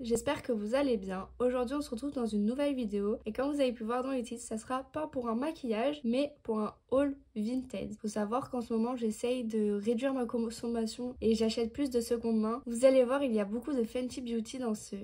j'espère que vous allez bien. Aujourd'hui on se retrouve dans une nouvelle vidéo et comme vous avez pu voir dans les titres, ça sera pas pour un maquillage mais pour un haul Vinted. Faut savoir qu'en ce moment j'essaye de réduire ma consommation et j'achète plus de seconde main. Vous allez voir, il y a beaucoup de Fenty Beauty dans ce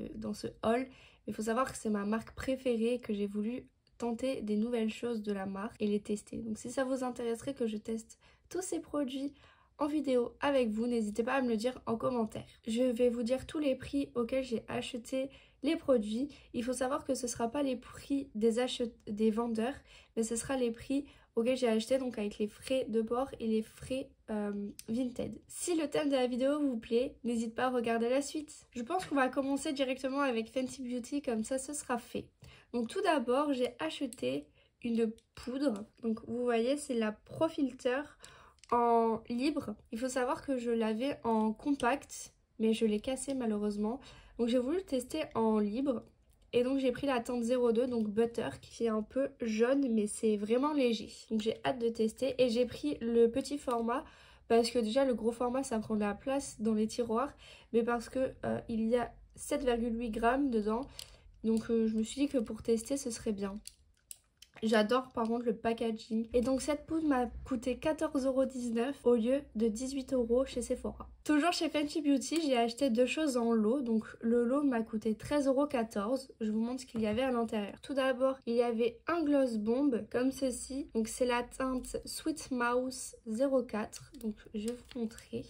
haul, mais il faut savoir que c'est ma marque préférée et que j'ai voulu tenter des nouvelles choses de la marque et les tester. Donc si ça vous intéresserait que je teste tous ces produits en vidéo avec vous, n'hésitez pas à me le dire en commentaire. Je vais vous dire tous les prix auxquels j'ai acheté les produits. Il faut savoir que ce ne sera pas les prix des vendeurs, mais ce sera les prix auxquels j'ai acheté, donc avec les frais de port et les frais Vinted. Si le thème de la vidéo vous plaît, n'hésitez pas à regarder la suite. Je pense qu'on va commencer directement avec Fenty Beauty, comme ça ce sera fait. Donc tout d'abord, j'ai acheté une poudre. Donc vous voyez, c'est la Pro Filter en libre. Il faut savoir que je l'avais en compact, mais je l'ai cassé malheureusement. Donc j'ai voulu le tester en libre. Et donc j'ai pris la teinte 02, donc Butter, qui est un peu jaune, mais c'est vraiment léger. Donc j'ai hâte de tester. Et j'ai pris le petit format, parce que déjà le gros format ça prend de la place dans les tiroirs. Mais parce que il y a 7,8 grammes dedans. Donc je me suis dit que pour tester ce serait bien. J'adore par contre le packaging. Et donc cette poudre m'a coûté 14,19€ au lieu de 18€ chez Sephora. Toujours chez Fenty Beauty, j'ai acheté deux choses en lot. Donc le lot m'a coûté 13,14€. Je vous montre ce qu'il y avait à l'intérieur. Tout d'abord, il y avait un gloss bomb comme ceci. Donc c'est la teinte Sweet Mouse 04. Donc je vais vous montrer.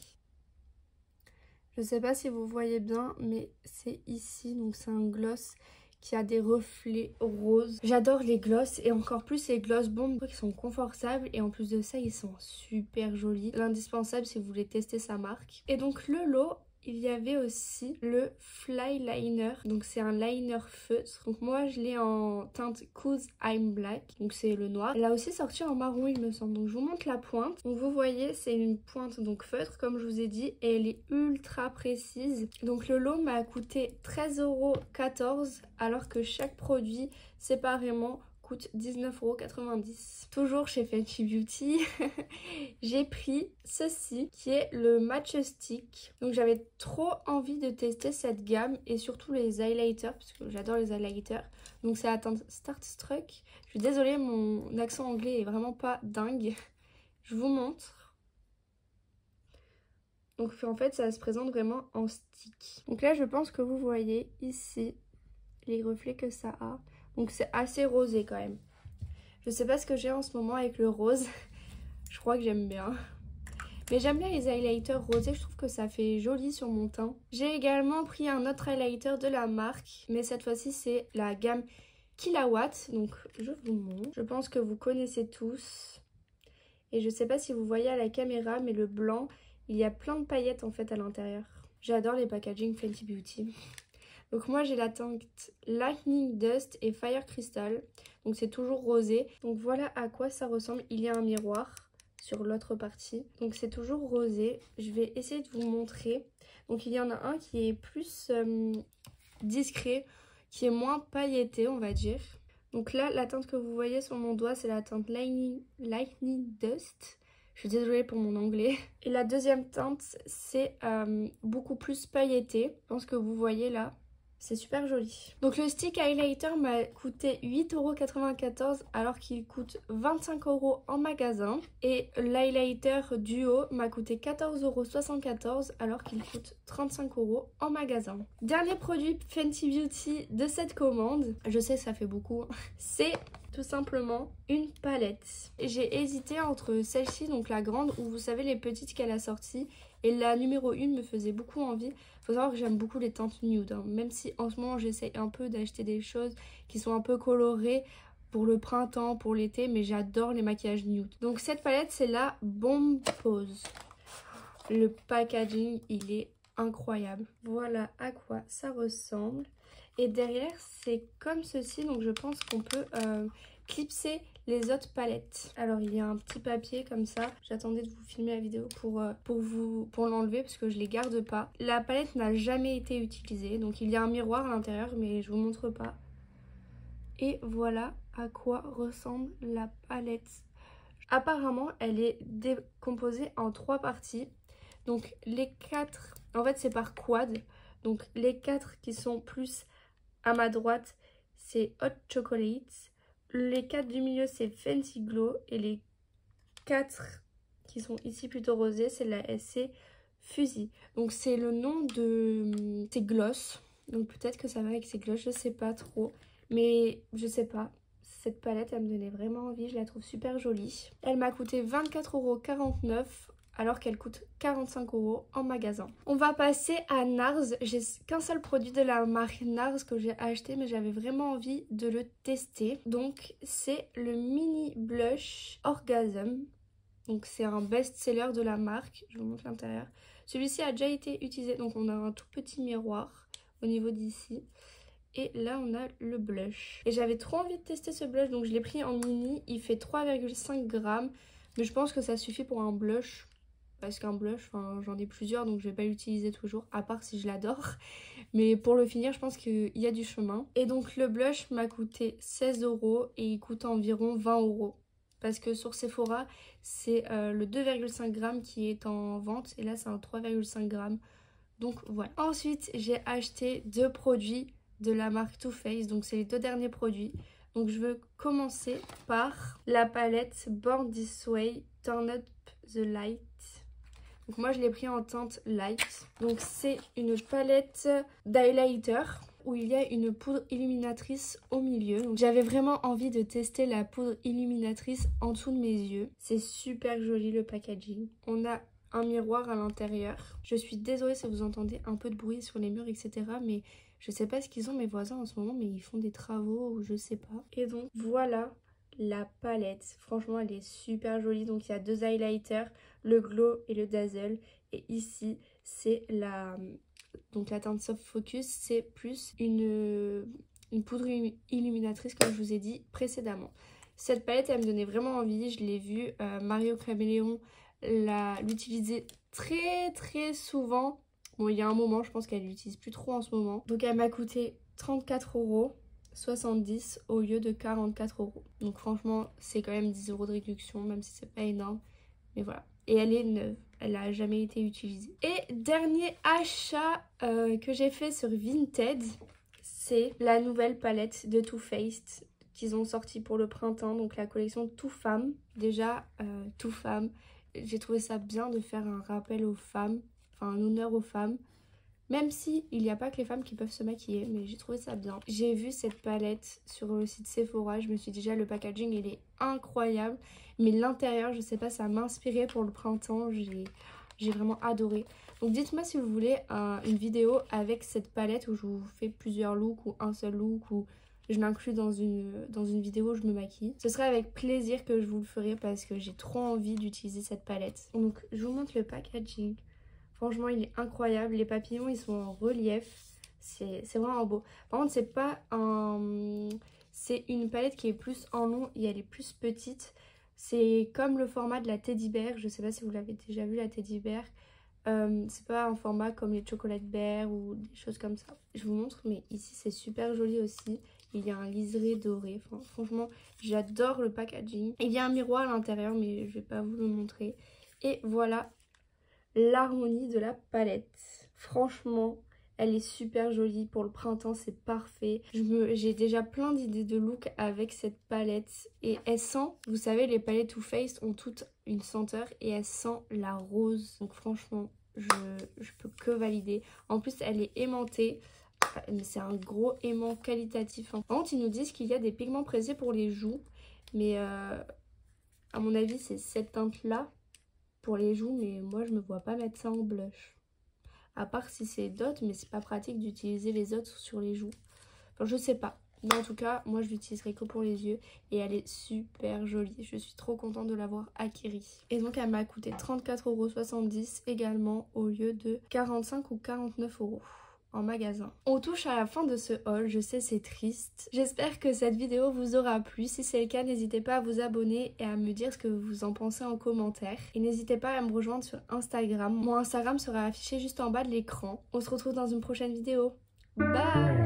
Je sais pas si vous voyez bien, mais c'est ici. Donc c'est un gloss qui a des reflets roses. J'adore les gloss et encore plus les gloss bombes qui sont confortables et en plus de ça ils sont super jolis. L'indispensable si vous voulez tester sa marque. Et donc le lot, il y avait aussi le Fly Liner, donc c'est un liner feutre. Donc moi je l'ai en teinte Cause I'm Black, donc c'est le noir. Elle a aussi sorti en marron il me semble, donc je vous montre la pointe. Donc vous voyez c'est une pointe donc feutre comme je vous ai dit et elle est ultra précise. Donc le lot m'a coûté 13,14€ alors que chaque produit séparément coûte 19,90€. Toujours chez Fenty Beauty, j'ai pris ceci qui est le Match Stick. Donc j'avais trop envie de tester cette gamme et surtout les highlighters parce que j'adore les highlighters. Donc c'est la teinte Starstruck. Je suis désolée, mon accent anglais est vraiment pas dingue. Je vous montre. Donc en fait ça se présente vraiment en stick. Donc là je pense que vous voyez ici les reflets que ça a. Donc c'est assez rosé quand même. Je sais pas ce que j'ai en ce moment avec le rose. Je crois que j'aime bien. Mais j'aime bien les highlighters rosés. Je trouve que ça fait joli sur mon teint. J'ai également pris un autre highlighter de la marque. Mais cette fois-ci c'est la gamme Killawatt. Donc je vous montre. Je pense que vous connaissez tous. Et je sais pas si vous voyez à la caméra. Mais le blanc, il y a plein de paillettes en fait à l'intérieur. J'adore les packaging Fenty Beauty. Donc moi j'ai la teinte Lightning Dust et Fire Crystal. Donc c'est toujours rosé. Donc voilà à quoi ça ressemble. Il y a un miroir sur l'autre partie. Donc c'est toujours rosé. Je vais essayer de vous montrer. Donc il y en a un qui est plus discret, qui est moins pailleté on va dire. Donc là la teinte que vous voyez sur mon doigt c'est la teinte Lightning Dust. Je suis désolée pour mon anglais. Et la deuxième teinte c'est beaucoup plus pailleté. Je pense que vous voyez là. C'est super joli. Donc le stick highlighter m'a coûté 8,94€ alors qu'il coûte 25€ en magasin. Et l'highlighter duo m'a coûté 14,74€ alors qu'il coûte 35€ en magasin. Dernier produit Fenty Beauty de cette commande, je sais ça fait beaucoup, c'est tout simplement une palette. J'ai hésité entre celle-ci, donc la grande, ou vous savez les petites qu'elle a sorties, et la numéro 1 me faisait beaucoup envie. Faut savoir que j'aime beaucoup les teintes nude, hein. Même si en ce moment j'essaye un peu d'acheter des choses qui sont un peu colorées pour le printemps, pour l'été, mais j'adore les maquillages nude. Donc cette palette c'est la Bomb Pose. Le packaging il est incroyable. Voilà à quoi ça ressemble. Et derrière c'est comme ceci, donc je pense qu'on peut clipser les autres palettes. Alors il y a un petit papier comme ça. J'attendais de vous filmer la vidéo pour l'enlever parce que je les garde pas. La palette n'a jamais été utilisée, donc il y a un miroir à l'intérieur mais je vous montre pas. Et voilà à quoi ressemble la palette. Apparemment elle est décomposée en 3 parties. Donc les 4, en fait c'est par quad. Donc les 4 qui sont plus à ma droite, c'est Hot Chocolate. Les 4 du milieu, c'est Fancy Glow. Et les 4 qui sont ici plutôt rosés, c'est la SC Fuzzy. Donc c'est le nom de ces gloss. Donc peut-être que ça va avec ces gloss, je sais pas trop. Mais je sais pas. Cette palette, elle me donnait vraiment envie. Je la trouve super jolie. Elle m'a coûté 24,49 € alors qu'elle coûte 45 € en magasin. On va passer à NARS. J'ai qu'un seul produit de la marque NARS que j'ai acheté, mais j'avais vraiment envie de le tester. Donc c'est le mini blush Orgasm. Donc c'est un best-seller de la marque. Je vous montre l'intérieur. Celui-ci a déjà été utilisé. Donc on a un tout petit miroir au niveau d'ici. Et là on a le blush. Et j'avais trop envie de tester ce blush, donc je l'ai pris en mini. Il fait 3,5 grammes. Mais je pense que ça suffit pour un blush. Parce qu'un blush, j'en ai plusieurs, donc je vais pas l'utiliser toujours, à part si je l'adore. Mais pour le finir, je pense qu'il y a du chemin. Et donc le blush m'a coûté 16 € et il coûte environ 20 €. Parce que sur Sephora, c'est le 2,5 grammes qui est en vente. Et là, c'est un 3,5 grammes. Donc voilà. Ensuite, j'ai acheté 2 produits de la marque Too Faced. Donc c'est les 2 derniers produits. Donc je veux commencer par la palette Born This Way Turn Up the Light. Donc moi je l'ai pris en teinte light. Donc c'est une palette d'highlighter où il y a une poudre illuminatrice au milieu. Donc j'avais vraiment envie de tester la poudre illuminatrice en dessous de mes yeux. C'est super joli le packaging. On a un miroir à l'intérieur. Je suis désolée si vous entendez un peu de bruit sur les murs, etc. Mais je sais pas ce qu'ils ont mes voisins en ce moment, mais ils font des travaux ou je sais pas. Et donc voilà la palette. Franchement elle est super jolie. Donc il y a 2 highlighters, le glow et le dazzle. Et ici c'est la teinte soft focus, c'est plus une poudre illuminatrice comme je vous ai dit précédemment. Cette palette elle me donnait vraiment envie. Je l'ai vue Mario Caméléon l'utiliser très souvent. Bon il y a un moment, je pense qu'elle l'utilise plus trop en ce moment. Donc elle m'a coûté 34,70 € au lieu de 44 €. Donc franchement c'est quand même 10 € de réduction, même si c'est pas énorme. Mais voilà. Et elle est neuve, elle n'a jamais été utilisée. Et dernier achat que j'ai fait sur Vinted, c'est la nouvelle palette de Too Faced qu'ils ont sorti pour le printemps. Donc la collection Too Femme. Déjà Too Femme, j'ai trouvé ça bien de faire un rappel aux femmes, enfin un honneur aux femmes. Même si il n'y a pas que les femmes qui peuvent se maquiller, mais j'ai trouvé ça bien. J'ai vu cette palette sur le site Sephora, je me suis dit déjà le packaging il est incroyable. Mais l'intérieur, je sais pas, ça m'a inspiré pour le printemps, j'ai vraiment adoré. Donc dites-moi si vous voulez une vidéo avec cette palette où je vous fais plusieurs looks ou un seul look ou je l'inclus dans une vidéo où je me maquille. Ce serait avec plaisir que je vous le ferai parce que j'ai trop envie d'utiliser cette palette. Donc je vous montre le packaging. Franchement, il est incroyable. Les papillons, ils sont en relief. C'est vraiment beau. Par contre, c'est pas un... C'est une palette qui est plus en long et elle est plus petite. C'est comme le format de la Teddy Bear. Je sais pas si vous l'avez déjà vu, la Teddy Bear. C'est pas un format comme les Chocolate Bear ou des choses comme ça. Je vous montre, mais ici, c'est super joli aussi. Il y a un liseré doré. Enfin, franchement, j'adore le packaging. Il y a un miroir à l'intérieur, mais je vais pas vous le montrer. Et voilà l'harmonie de la palette. Franchement, elle est super jolie. Pour le printemps, c'est parfait. J'ai déjà plein d'idées de look avec cette palette. Et elle sent, vous savez, les palettes Too Faced ont toutes une senteur et elle sent la rose. Donc franchement, je peux que valider. En plus, elle est aimantée. C'est un gros aimant qualitatif. Par contre, ils nous disent qu'il y a des pigments pressés pour les joues. Mais à mon avis, c'est cette teinte-là pour les joues, mais moi je me vois pas mettre ça en blush. À part si c'est d'autres, mais c'est pas pratique d'utiliser les autres sur les joues. Enfin, je sais pas. Mais en tout cas, moi je l'utiliserai que pour les yeux. Et elle est super jolie. Je suis trop contente de l'avoir acquérie. Et donc elle m'a coûté 34,70 € également au lieu de 45 ou 49 € en magasin. On touche à la fin de ce haul, je sais c'est triste. J'espère que cette vidéo vous aura plu. Si c'est le cas, n'hésitez pas à vous abonner et à me dire ce que vous en pensez en commentaire. Et n'hésitez pas à me rejoindre sur Instagram. Mon Instagram sera affiché juste en bas de l'écran. On se retrouve dans une prochaine vidéo. Bye!